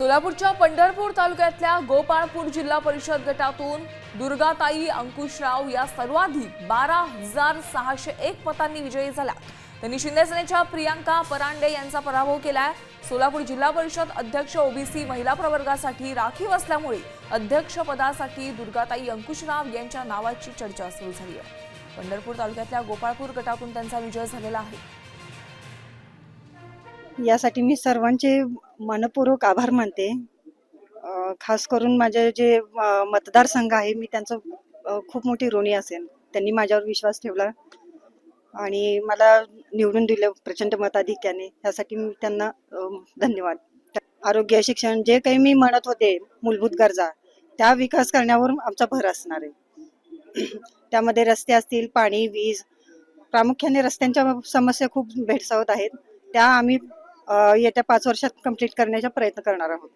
सोलापूरच्या पंढरपूर तालुक्यातल्या गोपाळपूर जिल्हा परिषद गटातून दुर्गाताई अंकुशराव या सर्वाधिक 12,601 मतांनी विजयी झाल्या। त्यांनी शिंदे सेनेच्या प्रियांका परांडे यांचा पराभव केलाय। सोलापूर जिल्हा परिषद अध्यक्ष ओबीसी महिला प्रवर्गासाठी राखीव असल्यामुळे अध्यक्षपदासाठी दुर्गाताई अंकुशराव यांच्या नावाची चर्चा सुरू झाली आहे। पंढरपूर तालुक्यातल्या गोपाळपूर गटातून त्यांचा विजय झालेला आहे। यासाठी मी सर्वांचे मनपूर्वक आभार मानते। खास करून माझे जे मतदारसंघ आहे मी त्यांचं खूप मोठी ऋणी असेल। त्यांनी माझ्यावर विश्वास ठेवला आणि मला निवडून दिलं प्रचंड मताधिक्याने। यासाठी मी त्यांना धन्यवाद। आरोग्य, शिक्षण जे काही मी म्हणत होते मूलभूत गरजा त्या विकास करण्यावर आमचा भर असणार आहे। त्यामध्ये रस्ते असतील, पाणी, वीज, प्रामुख्याने रस्त्यांच्या समस्या खूप भेडसावत आहेत। त्या आम्ही येत्या 5 वर्षात कंप्लीट करण्याचा प्रयत्न करणार आहोत।